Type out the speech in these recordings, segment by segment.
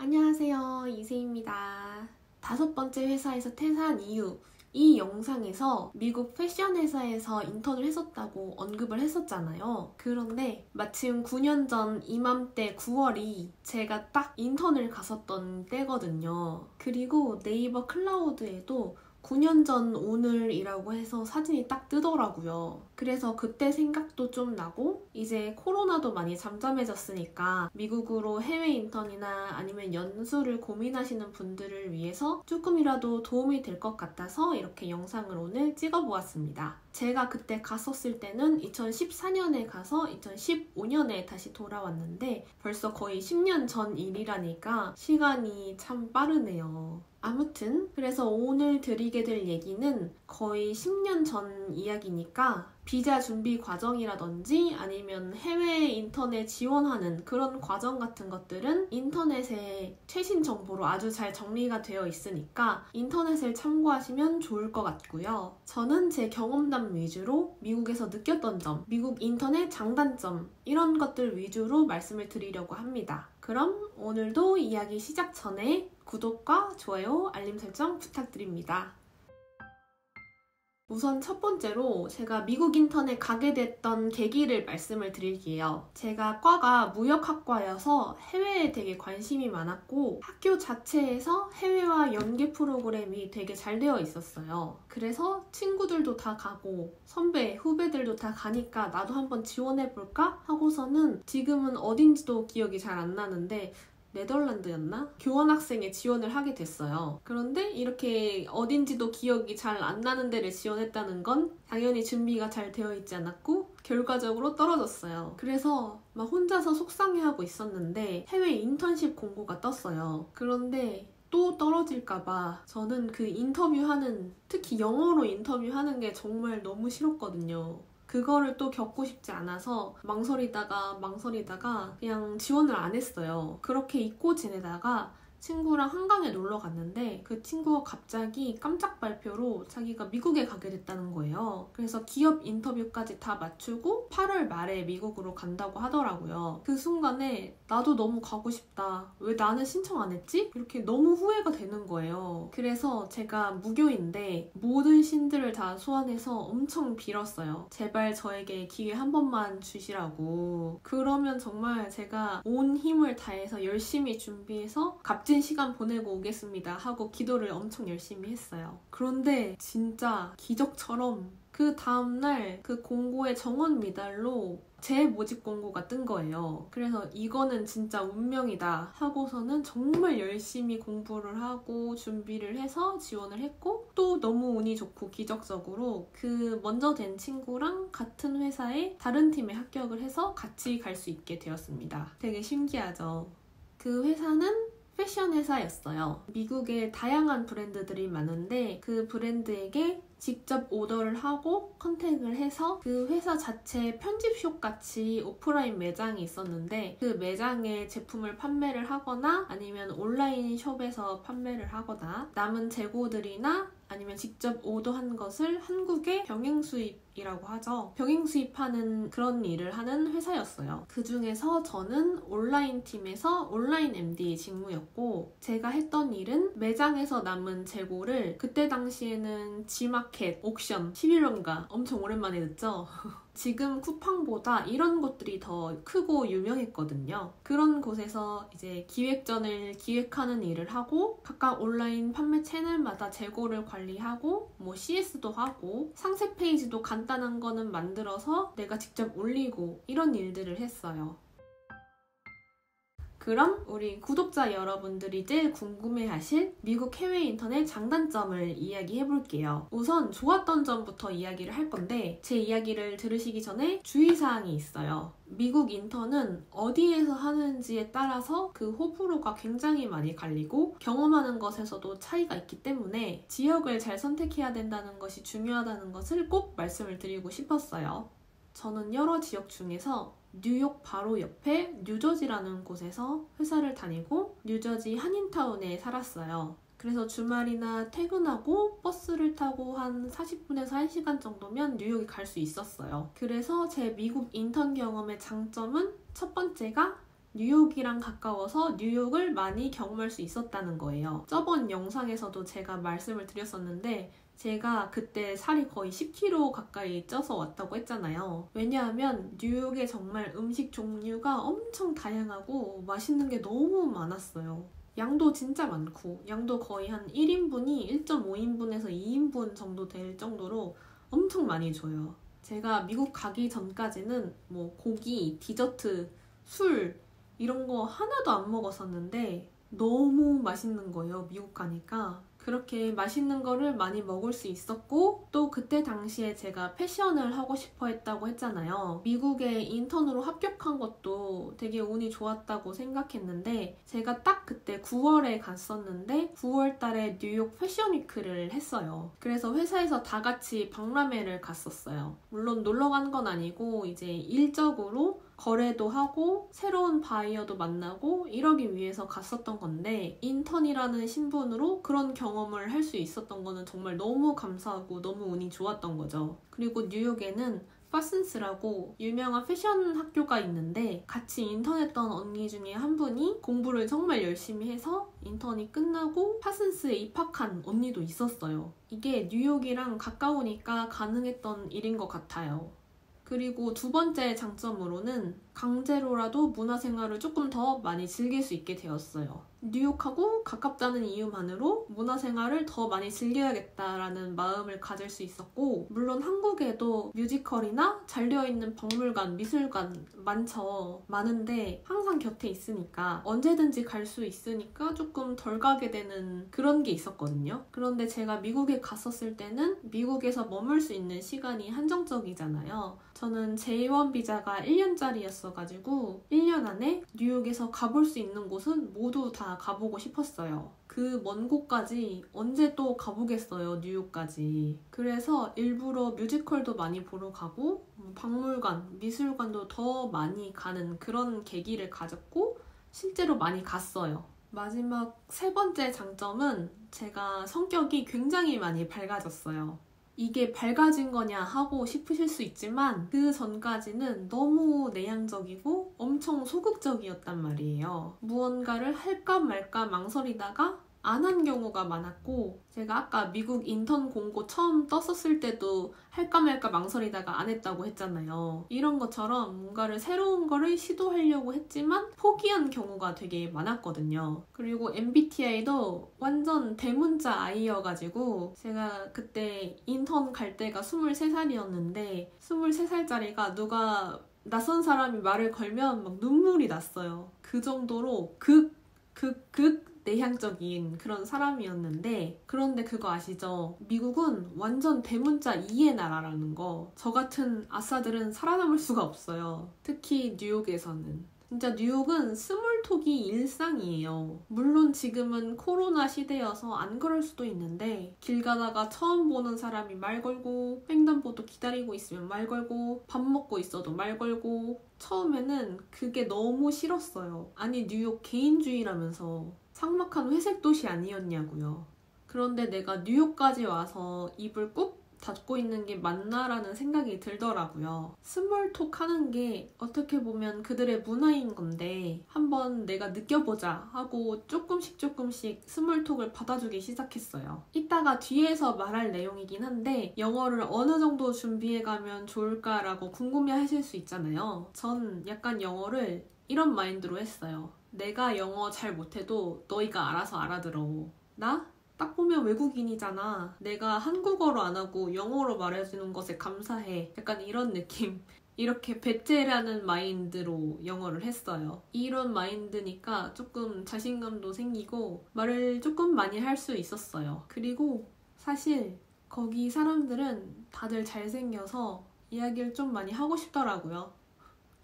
안녕하세요, 이세입니다. 5번째 회사에서 퇴사한 이유. 이 영상에서 미국 패션 회사에서 인턴을 했었다고 언급을 했었잖아요. 그런데 마침 9년 전 이맘때 9월이 제가 딱 인턴을 갔었던 때거든요. 그리고 네이버 클라우드에도 9년 전 오늘이라고 해서 사진이 딱 뜨더라고요. 그래서 그때 생각도 좀 나고 이제 코로나도 많이 잠잠해졌으니까 미국으로 해외 인턴이나 아니면 연수를 고민하시는 분들을 위해서 조금이라도 도움이 될 것 같아서 이렇게 영상을 오늘 찍어보았습니다. 제가 그때 갔었을 때는 2014년에 가서 2015년에 다시 돌아왔는데 벌써 거의 10년 전 일이라니까 시간이 참 빠르네요. 아무튼 그래서 오늘 드리게 될 얘기는 거의 10년 전 이야기니까 비자 준비 과정이라든지 아니면 해외 인턴에 지원하는 그런 과정 같은 것들은 인터넷에 최신 정보로 아주 잘 정리가 되어 있으니까 인터넷을 참고하시면 좋을 것 같고요. 저는 제 경험담 위주로 미국에서 느꼈던 점, 미국 인턴의 장단점 이런 것들 위주로 말씀을 드리려고 합니다. 그럼 오늘도 이야기 시작 전에 구독과 좋아요, 알림 설정 부탁드립니다. 우선 첫 번째로 제가 미국 인턴에 가게 됐던 계기를 말씀을 드릴게요. 제가 과가 무역학과여서 해외에 되게 관심이 많았고 학교 자체에서 해외와 연계 프로그램이 되게 잘 되어 있었어요. 그래서 친구들도 다 가고 선배, 후배들도 다 가니까 나도 한번 지원해볼까 하고서는 지금은 어딘지도 기억이 잘 안 나는데 네덜란드였나? 교환학생에 지원을 하게 됐어요. 그런데 이렇게 어딘지도 기억이 잘 안 나는 데를 지원했다는 건 당연히 준비가 잘 되어 있지 않았고 결과적으로 떨어졌어요. 그래서 막 혼자서 속상해하고 있었는데 해외 인턴십 공고가 떴어요. 그런데 또 떨어질까봐 저는 그 인터뷰하는, 특히 영어로 인터뷰하는 게 정말 너무 싫었거든요. 그거를 또 겪고 싶지 않아서 망설이다가 그냥 지원을 안 했어요. 그렇게 잊고 지내다가 친구랑 한강에 놀러 갔는데 그 친구가 갑자기 깜짝 발표로 자기가 미국에 가게 됐다는 거예요. 그래서 기업 인터뷰까지 다 마치고 8월 말에 미국으로 간다고 하더라고요. 그 순간에 나도 너무 가고 싶다. 왜 나는 신청 안 했지? 이렇게 너무 후회가 되는 거예요. 그래서 제가 무교인데 모든 신들을 다 소환해서 엄청 빌었어요. 제발 저에게 기회 한 번만 주시라고. 그러면 정말 제가 온 힘을 다해서 열심히 준비해서 값진 시간 보내고 오겠습니다 하고 기도를 엄청 열심히 했어요. 그런데 진짜 기적처럼 그 다음날 그 공고의 정원 미달로 제 모집 공고가 뜬 거예요. 그래서 이거는 진짜 운명이다 하고서는 정말 열심히 공부를 하고 준비를 해서 지원을 했고 또 너무 운이 좋고 기적적으로 그 먼저 된 친구랑 같은 회사에 다른 팀에 합격을 해서 같이 갈 수 있게 되었습니다. 되게 신기하죠? 그 회사는 패션 회사였어요. 미국에 다양한 브랜드들이 많은데 그 브랜드에게 직접 오더를 하고 컨택을 해서 그 회사 자체 편집숍 같이 오프라인 매장이 있었는데 그 매장에 제품을 판매를 하거나 아니면 온라인 숍에서 판매를 하거나 남은 재고들이나 아니면 직접 오더한 것을 한국에 병행 수입이라고 하죠. 병행 수입하는 그런 일을 하는 회사였어요. 그 중에서 저는 온라인 팀에서 온라인 MD 직무였고 제가 했던 일은 매장에서 남은 재고를 그때 당시에는 G마켓, 옥션, 11원가 엄청 오랜만에 듣죠? 지금 쿠팡보다 이런 곳들이 더 크고 유명했거든요. 그런 곳에서 이제 기획전을 기획하는 일을 하고 각각 온라인 판매 채널마다 재고를 관리하고 뭐 CS도 하고 상세 페이지도 간단한 거는 만들어서 내가 직접 올리고 이런 일들을 했어요. 그럼 우리 구독자 여러분들이 제일 궁금해하실 미국 해외 인턴의 장단점을 이야기해볼게요. 우선 좋았던 점부터 이야기를 할 건데 제 이야기를 들으시기 전에 주의사항이 있어요. 미국 인턴은 어디에서 하는지에 따라서 그 호불호가 굉장히 많이 갈리고 경험하는 것에서도 차이가 있기 때문에 지역을 잘 선택해야 된다는 것이 중요하다는 것을 꼭 말씀을 드리고 싶었어요. 저는 여러 지역 중에서 뉴욕 바로 옆에 뉴저지라는 곳에서 회사를 다니고 뉴저지 한인타운에 살았어요. 그래서 주말이나 퇴근하고 버스를 타고 한 40분에서 1시간 정도면 뉴욕에 갈 수 있었어요. 그래서 제 미국 인턴 경험의 장점은 첫 번째가 뉴욕이랑 가까워서 뉴욕을 많이 경험할 수 있었다는 거예요. 저번 영상에서도 제가 말씀을 드렸었는데 제가 그때 살이 거의 10kg 가까이 쪄서 왔다고 했잖아요. 왜냐하면 뉴욕에 정말 음식 종류가 엄청 다양하고 맛있는 게 너무 많았어요. 양도 진짜 많고 양도 거의 한 1인분이 1.5인분에서 2인분 정도 될 정도로 엄청 많이 줘요. 제가 미국 가기 전까지는 뭐 고기, 디저트, 술 이런 거 하나도 안 먹었었는데 너무 맛있는 거예요. 미국 가니까. 그렇게 맛있는 거를 많이 먹을 수 있었고 또 그때 당시에 제가 패션을 하고 싶어 했다고 했잖아요. 미국에 인턴으로 합격한 것도 되게 운이 좋았다고 생각했는데 제가 딱 그때 9월에 갔었는데 9월 달에 뉴욕 패션위크를 했어요. 그래서 회사에서 다 같이 박람회를 갔었어요. 물론 놀러 간 건 아니고 이제 일적으로 거래도 하고 새로운 바이어도 만나고 이러기 위해서 갔었던 건데 인턴이라는 신분으로 그런 경험을 할 수 있었던 거는 정말 너무 감사하고 너무 운이 좋았던 거죠. 그리고 뉴욕에는 파슨스라고 유명한 패션 학교가 있는데 같이 인턴했던 언니 중에 한 분이 공부를 정말 열심히 해서 인턴이 끝나고 파슨스에 입학한 언니도 있었어요. 이게 뉴욕이랑 가까우니까 가능했던 일인 것 같아요. 그리고 두 번째 장점으로는 강제로라도 문화생활을 조금 더 많이 즐길 수 있게 되었어요. 뉴욕하고 가깝다는 이유만으로 문화생활을 더 많이 즐겨야겠다라는 마음을 가질 수 있었고 물론 한국에도 뮤지컬이나 잘되어있는 박물관, 미술관 많은데 항상 곁에 있으니까 언제든지 갈 수 있으니까 조금 덜 가게 되는 그런 게 있었거든요. 그런데 제가 미국에 갔었을 때는 미국에서 머물 수 있는 시간이 한정적이잖아요. 저는 J1 비자가 1년짜리였어가지고 1년 안에 뉴욕에서 가볼 수 있는 곳은 모두 다 가보고 싶었어요. 그 먼 곳까지 언제 또 가보겠어요, 뉴욕까지. 그래서 일부러 뮤지컬도 많이 보러 가고 박물관, 미술관도 더 많이 가는 그런 계기를 가졌고 실제로 많이 갔어요. 마지막 세 번째 장점은 제가 성격이 굉장히 많이 밝아졌어요. 이게 밝아진 거냐 하고 싶으실 수 있지만 그 전까지는 너무 내향적이고 엄청 소극적이었단 말이에요. 무언가를 할까 말까 망설이다가 안 한 경우가 많았고 제가 아까 미국 인턴 공고 처음 떴었을 때도 할까 말까 망설이다가 안 했다고 했잖아요. 이런 것처럼 뭔가를 새로운 거를 시도하려고 했지만 포기한 경우가 되게 많았거든요. 그리고 MBTI도 완전 대문자 I여가지고 제가 그때 인턴 갈 때가 23살이었는데 23살짜리가 누가 낯선 사람이 말을 걸면 막 눈물이 났어요. 그 정도로 극 내향적인 그런 사람이었는데 그런데 그거 아시죠? 미국은 완전 대문자 E의 나라라는 거. 저 같은 아싸들은 살아남을 수가 없어요. 특히 뉴욕에서는. 진짜 뉴욕은 스몰톡이 일상이에요. 물론 지금은 코로나 시대여서 안 그럴 수도 있는데 길 가다가 처음 보는 사람이 말 걸고 횡단보도 기다리고 있으면 말 걸고 밥 먹고 있어도 말 걸고 처음에는 그게 너무 싫었어요. 아니 뉴욕 개인주의라면서 삭막한 회색 도시 아니었냐고요. 그런데 내가 뉴욕까지 와서 입을 꾹 닫고 있는 게 맞나라는 생각이 들더라고요. 스몰톡 하는 게 어떻게 보면 그들의 문화인 건데 한번 내가 느껴보자 하고 조금씩 스몰톡을 받아주기 시작했어요. 이따가 뒤에서 말할 내용이긴 한데 영어를 어느 정도 준비해가면 좋을까라고 궁금해하실 수 있잖아요. 전 약간 영어를 이런 마인드로 했어요. 내가 영어 잘 못해도 너희가 알아서 알아들어. 나? 딱 보면 외국인이잖아. 내가 한국어로 안 하고 영어로 말해주는 것에 감사해. 약간 이런 느낌. 이렇게 배째라는 마인드로 영어를 했어요. 이런 마인드니까 조금 자신감도 생기고 말을 조금 많이 할 수 있었어요. 그리고 사실 거기 사람들은 다들 잘생겨서 이야기를 좀 많이 하고 싶더라고요.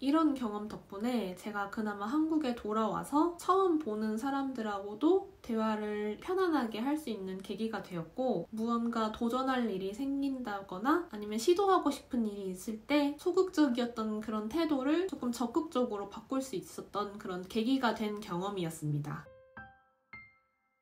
이런 경험 덕분에 제가 그나마 한국에 돌아와서 처음 보는 사람들하고도 대화를 편안하게 할 수 있는 계기가 되었고 무언가 도전할 일이 생긴다거나 아니면 시도하고 싶은 일이 있을 때 소극적이었던 그런 태도를 조금 적극적으로 바꿀 수 있었던 그런 계기가 된 경험이었습니다.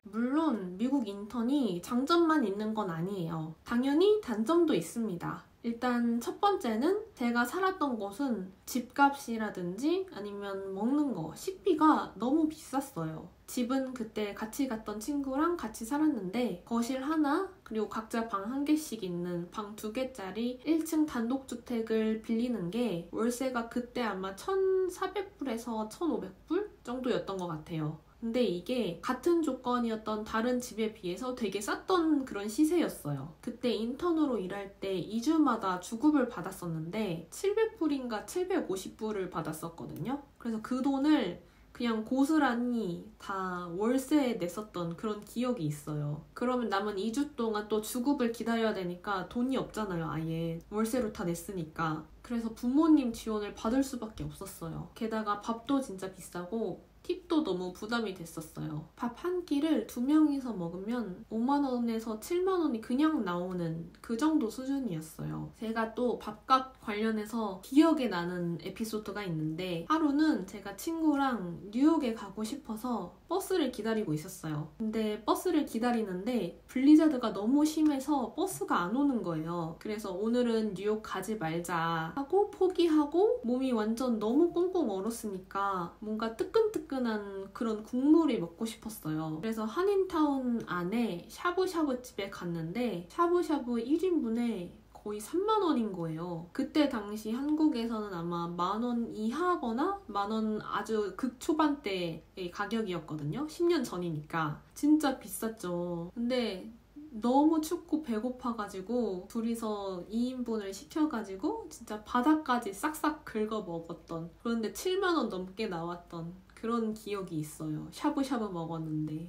물론 미국 인턴이 장점만 있는 건 아니에요. 당연히 단점도 있습니다. 일단 첫 번째는 제가 살았던 곳은 집값이라든지 아니면 먹는 거, 식비가 너무 비쌌어요. 집은 그때 같이 갔던 친구랑 같이 살았는데 거실 하나, 그리고 각자 방 한 개씩 있는 방 2개짜리 1층 단독주택을 빌리는 게 월세가 그때 아마 1,400불에서 1,500불 정도였던 것 같아요. 근데 이게 같은 조건이었던 다른 집에 비해서 되게 쌌던 그런 시세였어요. 그때 인턴으로 일할 때 2주마다 주급을 받았었는데 700불인가 750불을 받았었거든요. 그래서 그 돈을 그냥 고스란히 다 월세에 냈었던 그런 기억이 있어요. 그러면 남은 2주 동안 또 주급을 기다려야 되니까 돈이 없잖아요, 아예. 월세로 다 냈으니까. 그래서 부모님 지원을 받을 수밖에 없었어요. 게다가 밥도 진짜 비싸고 팁도 너무 부담이 됐었어요. 밥 한 끼를 2명이서 먹으면 5만 원에서 7만 원이 그냥 나오는 그 정도 수준이었어요. 제가 또 밥값 관련해서 기억에 나는 에피소드가 있는데 하루는 제가 친구랑 뉴욕에 가고 싶어서 버스를 기다리고 있었어요. 근데 버스를 기다리는데 블리자드가 너무 심해서 버스가 안 오는 거예요. 그래서 오늘은 뉴욕 가지 말자 하고 포기하고 몸이 완전 너무 꽁꽁 얼었으니까 뭔가 뜨끈뜨끈한 그런 국물이 먹고 싶었어요. 그래서 한인타운 안에 샤브샤브 집에 갔는데 샤브샤브 1인분에 거의 3만 원인 거예요. 그때 당시 한국에서는 아마 10,000원 이하거나 10,000원 아주 극초반대의 가격이었거든요. 10년 전이니까. 진짜 비쌌죠. 근데 너무 춥고 배고파가지고 둘이서 2인분을 시켜가지고 진짜 바닥까지 싹싹 긁어 먹었던, 그런데 7만 원 넘게 나왔던 그런 기억이 있어요. 샤브샤브 먹었는데.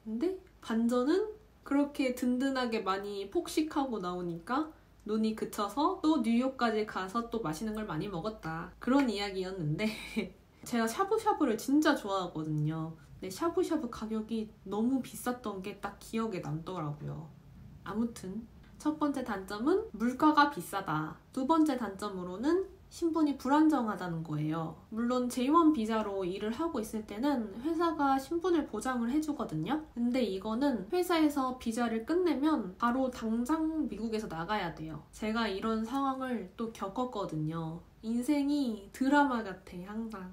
근데 반전은 그렇게 든든하게 많이 폭식하고 나오니까 눈이 그쳐서 또 뉴욕까지 가서 또 맛있는 걸 많이 먹었다. 그런 이야기였는데 제가 샤브샤브를 진짜 좋아하거든요. 근데 샤브샤브 가격이 너무 비쌌던 게 딱 기억에 남더라고요. 아무튼 첫 번째 단점은 물가가 비싸다. 두 번째 단점으로는 신분이 불안정하다는 거예요. 물론 J1 비자로 일을 하고 있을 때는 회사가 신분을 보장을 해주거든요. 근데 이거는 회사에서 비자를 끝내면 바로 당장 미국에서 나가야 돼요. 제가 이런 상황을 또 겪었거든요. 인생이 드라마 같아, 항상.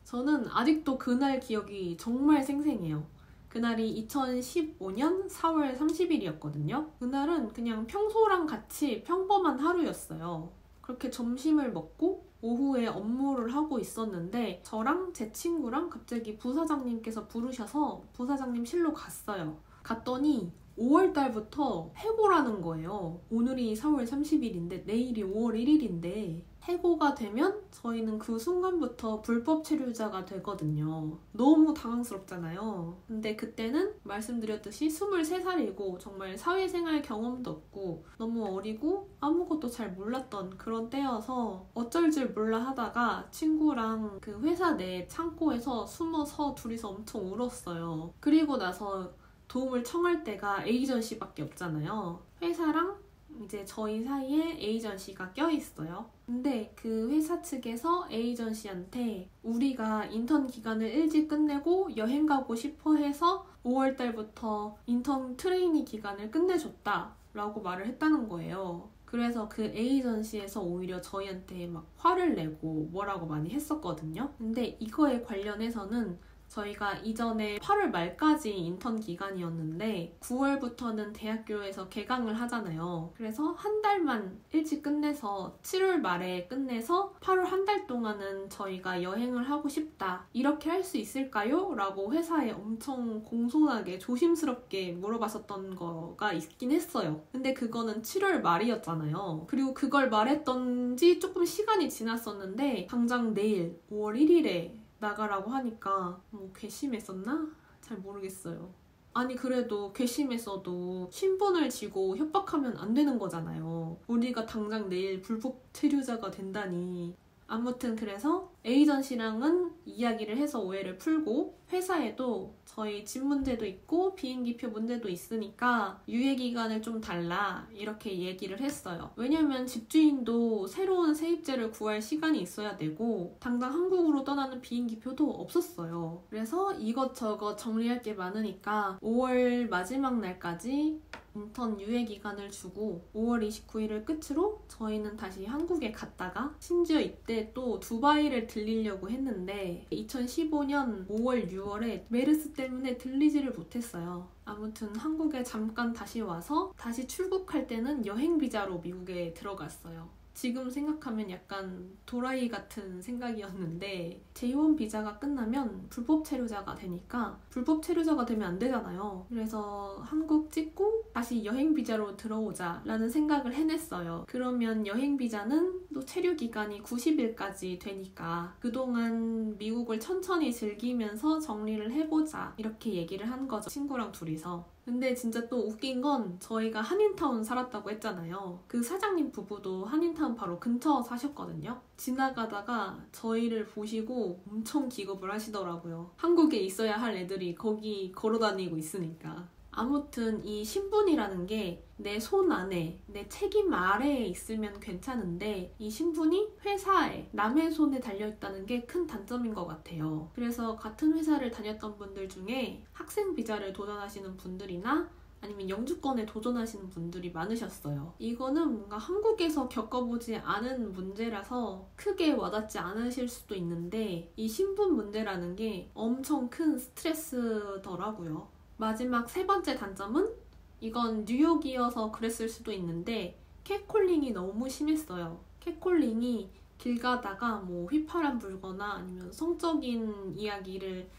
저는 아직도 그날 기억이 정말 생생해요. 그날이 2015년 4월 30일이었거든요. 그날은 그냥 평소랑 같이 평범한 하루였어요. 그렇게 점심을 먹고 오후에 업무를 하고 있었는데 저랑 제 친구랑 갑자기 부사장님께서 부르셔서 부사장님 실로 갔어요. 갔더니 5월 달부터 해고라는 거예요. 오늘이 4월 30일인데 내일이 5월 1일인데 해고가 되면 저희는 그 순간부터 불법 체류자가 되거든요. 너무 당황스럽잖아요. 근데 그때는 말씀드렸듯이 23살이고 정말 사회생활 경험도 없고 너무 어리고 아무것도 잘 몰랐던 그런 때여서 어쩔 줄 몰라 하다가 친구랑 그 회사 내 창고에서 숨어서 둘이서 엄청 울었어요. 그리고 나서 도움을 청할 때가 에이전시밖에 없잖아요. 회사랑 이제 저희 사이에 에이전시가 껴있어요. 근데 그 회사 측에서 에이전시한테 우리가 인턴 기간을 일찍 끝내고 여행 가고 싶어 해서 5월 달부터 인턴 트레이니 기간을 끝내줬다 라고 말을 했다는 거예요. 그래서 그 에이전시에서 오히려 저희한테 막 화를 내고 뭐라고 많이 했었거든요. 근데 이거에 관련해서는 저희가 이전에 8월 말까지 인턴 기간이었는데 9월부터는 대학교에서 개강을 하잖아요. 그래서 한 달만 일찍 끝내서 7월 말에 끝내서 8월 한 달 동안은 저희가 여행을 하고 싶다. 이렇게 할 수 있을까요? 라고 회사에 엄청 공손하게 조심스럽게 물어봤었던 거가 있긴 했어요. 근데 그거는 7월 말이었잖아요. 그리고 그걸 말했던지 조금 시간이 지났었는데 당장 내일 5월 1일에 나가라고 하니까 뭐 괘씸했었나? 잘 모르겠어요. 아니 그래도 괘씸했어도 신분을 지고 협박하면 안 되는 거잖아요. 우리가 당장 내일 불법 체류자가 된다니. 아무튼 그래서 에이전시랑은 이야기를 해서 오해를 풀고 회사에도 저희 집 문제도 있고 비행기표 문제도 있으니까 유예 기간을 좀 달라 이렇게 얘기를 했어요. 왜냐면 집주인도 새로운 세입자 비행기표제를 구할 시간이 있어야 되고 당장 한국으로 떠나는 비행기표도 없었어요. 그래서 이것저것 정리할 게 많으니까 5월 마지막 날까지 인턴 유예 기간을 주고 5월 29일을 끝으로 저희는 다시 한국에 갔다가 심지어 이때 또 두바이를 들리려고 했는데 2015년 5월, 6월에 메르스 때문에 들리지를 못했어요. 아무튼 한국에 잠깐 다시 와서 다시 출국할 때는 여행 비자로 미국에 들어갔어요. 지금 생각하면 약간 도라이 같은 생각이었는데 J1 비자가 끝나면 불법 체류자가 되니까 불법 체류자가 되면 안 되잖아요. 그래서 한국 찍고 다시 여행 비자로 들어오자 라는 생각을 해냈어요. 그러면 여행 비자는 또 체류 기간이 90일까지 되니까 그동안 미국을 천천히 즐기면서 정리를 해보자 이렇게 얘기를 한 거죠. 친구랑 둘이서. 근데 진짜 또 웃긴 건 저희가 한인타운 살았다고 했잖아요. 그 사장님 부부도 한인타운 바로 근처 사셨거든요. 지나가다가 저희를 보시고 엄청 기겁을 하시더라고요. 한국에 있어야 할 애들이 거기 걸어다니고 있으니까. 아무튼 이 신분이라는 게 내 손 안에, 내 책임 아래에 있으면 괜찮은데 이 신분이 회사에, 남의 손에 달려있다는 게 큰 단점인 것 같아요. 그래서 같은 회사를 다녔던 분들 중에 학생 비자를 도전하시는 분들이나 아니면 영주권에 도전하시는 분들이 많으셨어요. 이거는 뭔가 한국에서 겪어보지 않은 문제라서 크게 와닿지 않으실 수도 있는데 이 신분 문제라는 게 엄청 큰 스트레스더라고요. 마지막 세 번째 단점은 이건 뉴욕이어서 그랬을 수도 있는데 캣콜링이 너무 심했어요. 캣콜링이 길 가다가 뭐 휘파람 불거나 아니면 성적인 이야기를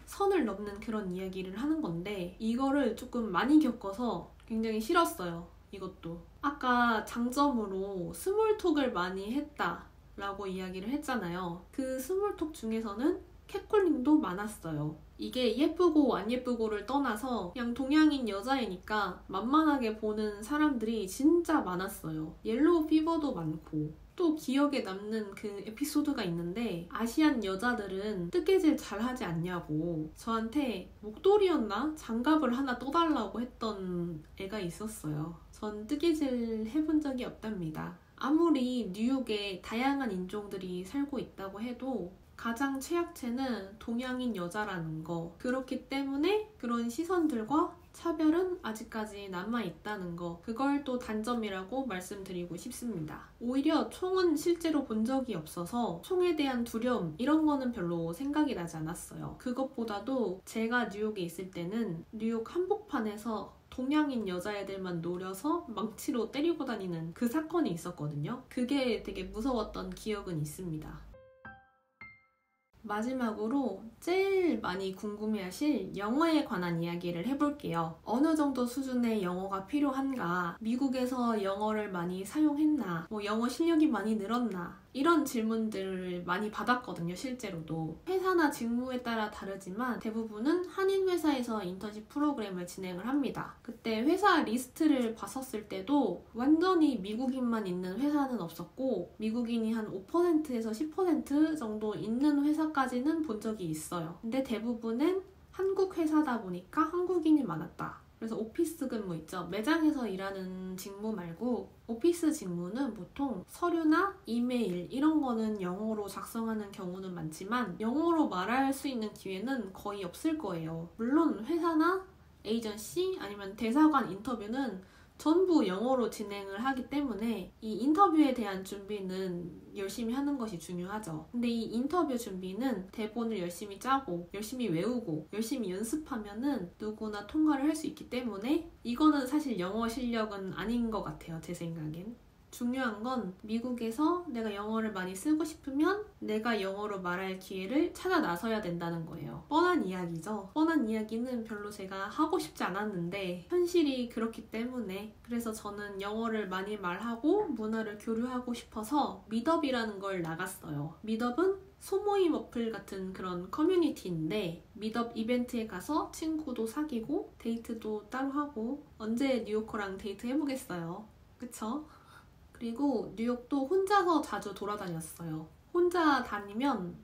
선을 넘는 그런 이야기를 하는 건데 이거를 조금 많이 겪어서 굉장히 싫었어요. 이것도. 아까 장점으로 스몰톡을 많이 했다 라고 이야기를 했잖아요. 그 스몰톡 중에서는 캣콜링도 많았어요. 이게 예쁘고 안 예쁘고를 떠나서 그냥 동양인 여자애니까 만만하게 보는 사람들이 진짜 많았어요. 옐로우 피버도 많고 또 기억에 남는 그 에피소드가 있는데 아시안 여자들은 뜨개질 잘하지 않냐고 저한테 목도리였나? 장갑을 하나 떠달라고 했던 애가 있었어요. 전 뜨개질 해본 적이 없답니다. 아무리 뉴욕에 다양한 인종들이 살고 있다고 해도 가장 최약체는 동양인 여자라는 거. 그렇기 때문에 그런 시선들과 차별은 아직까지 남아있다는 거. 그걸 또 단점이라고 말씀드리고 싶습니다. 오히려 총은 실제로 본 적이 없어서 총에 대한 두려움 이런 거는 별로 생각이 나지 않았어요. 그것보다도 제가 뉴욕에 있을 때는 뉴욕 한복판에서 동양인 여자애들만 노려서 망치로 때리고 다니는 그 사건이 있었거든요. 그게 되게 무서웠던 기억은 있습니다. 마지막으로 제일 많이 궁금해하실 영어에 관한 이야기를 해볼게요. 어느 정도 수준의 영어가 필요한가? 미국에서 영어를 많이 사용했나? 영어 실력이 많이 늘었나? 이런 질문들을 많이 받았거든요, 실제로도. 회사나 직무에 따라 다르지만 대부분은 한인 회사에서 인턴십 프로그램을 진행을 합니다. 그때 회사 리스트를 봤었을 때도 완전히 미국인만 있는 회사는 없었고 미국인이 한 5%에서 10% 정도 있는 회사까지는 본 적이 있어요. 근데 대부분은 한국 회사다 보니까 한국인이 많았다. 그래서 오피스 근무 있죠. 매장에서 일하는 직무 말고 오피스 직무는 보통 서류나 이메일 이런 거는 영어로 작성하는 경우는 많지만 영어로 말할 수 있는 기회는 거의 없을 거예요. 물론 회사나 에이전시 아니면 대사관 인터뷰는 전부 영어로 진행을 하기 때문에 이 인터뷰에 대한 준비는 열심히 하는 것이 중요하죠. 근데 이 인터뷰 준비는 대본을 열심히 짜고 열심히 외우고 열심히 연습하면은 누구나 통과를 할 수 있기 때문에 이거는 사실 영어 실력은 아닌 것 같아요, 제 생각엔. 중요한 건 미국에서 내가 영어를 많이 쓰고 싶으면 내가 영어로 말할 기회를 찾아 나서야 된다는 거예요. 뻔한 이야기죠. 뻔한 이야기는 별로 제가 하고 싶지 않았는데 현실이 그렇기 때문에 그래서 저는 영어를 많이 말하고 문화를 교류하고 싶어서 미덥이라는 걸 나갔어요. 미덥은 소모임 어플 같은 그런 커뮤니티인데 미덥 이벤트에 가서 친구도 사귀고 데이트도 따로 하고 언제 뉴요커랑 데이트 해보겠어요. 그쵸? 그리고 뉴욕도 혼자서 자주 돌아다녔어요. 혼자 다니면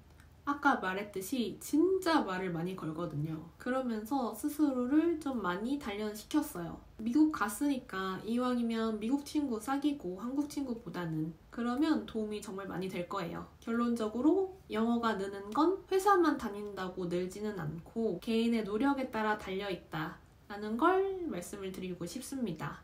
아까 말했듯이 진짜 말을 많이 걸거든요. 그러면서 스스로를 좀 많이 단련시켰어요. 미국 갔으니까 이왕이면 미국 친구 사귀고 한국 친구보다는 그러면 도움이 정말 많이 될 거예요. 결론적으로 영어가 느는 건 회사만 다닌다고 늘지는 않고 개인의 노력에 따라 달려있다 라는 걸 말씀을 드리고 싶습니다.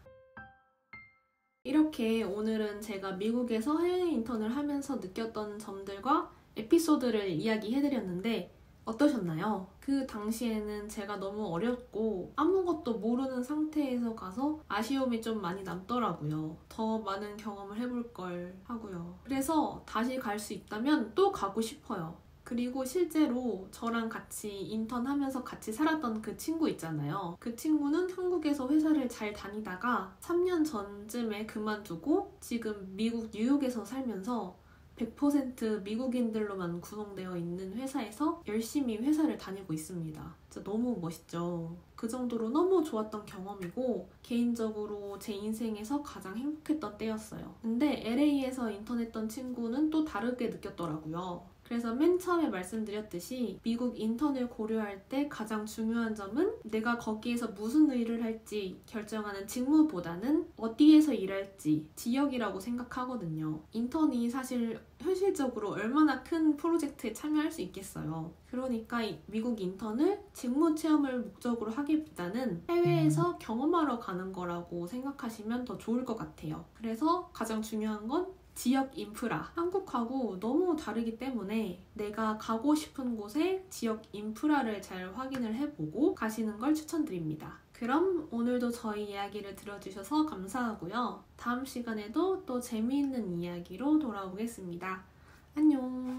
이렇게 오늘은 제가 미국에서 해외 인턴을 하면서 느꼈던 점들과 에피소드를 이야기해드렸는데 어떠셨나요? 그 당시에는 제가 너무 어렸고 아무것도 모르는 상태에서 가서 아쉬움이 좀 많이 남더라고요. 더 많은 경험을 해볼 걸 하고요. 그래서 다시 갈 수 있다면 또 가고 싶어요. 그리고 실제로 저랑 같이 인턴하면서 같이 살았던 그 친구 있잖아요. 그 친구는 한국에서 회사를 잘 다니다가 3년 전쯤에 그만두고 지금 미국 뉴욕에서 살면서 100% 미국인들로만 구성되어 있는 회사에서 열심히 회사를 다니고 있습니다. 진짜 너무 멋있죠. 그 정도로 너무 좋았던 경험이고 개인적으로 제 인생에서 가장 행복했던 때였어요. 근데 LA에서 인턴했던 친구는 또 다르게 느꼈더라고요. 그래서 맨 처음에 말씀드렸듯이 미국 인턴을 고려할 때 가장 중요한 점은 내가 거기에서 무슨 일을 할지 결정하는 직무보다는 어디에서 일할지 지역이라고 생각하거든요. 인턴이 사실 현실적으로 얼마나 큰 프로젝트에 참여할 수 있겠어요. 그러니까 미국 인턴을 직무 체험을 목적으로 하기보다는 해외에서 경험하러 가는 거라고 생각하시면 더 좋을 것 같아요. 그래서 가장 중요한 건 지역 인프라. 한국하고 너무 다르기 때문에 내가 가고 싶은 곳에 지역 인프라를 잘 확인을 해보고 가시는 걸 추천드립니다. 그럼 오늘도 저희 이야기를 들어주셔서 감사하고요. 다음 시간에도 또 재미있는 이야기로 돌아오겠습니다. 안녕!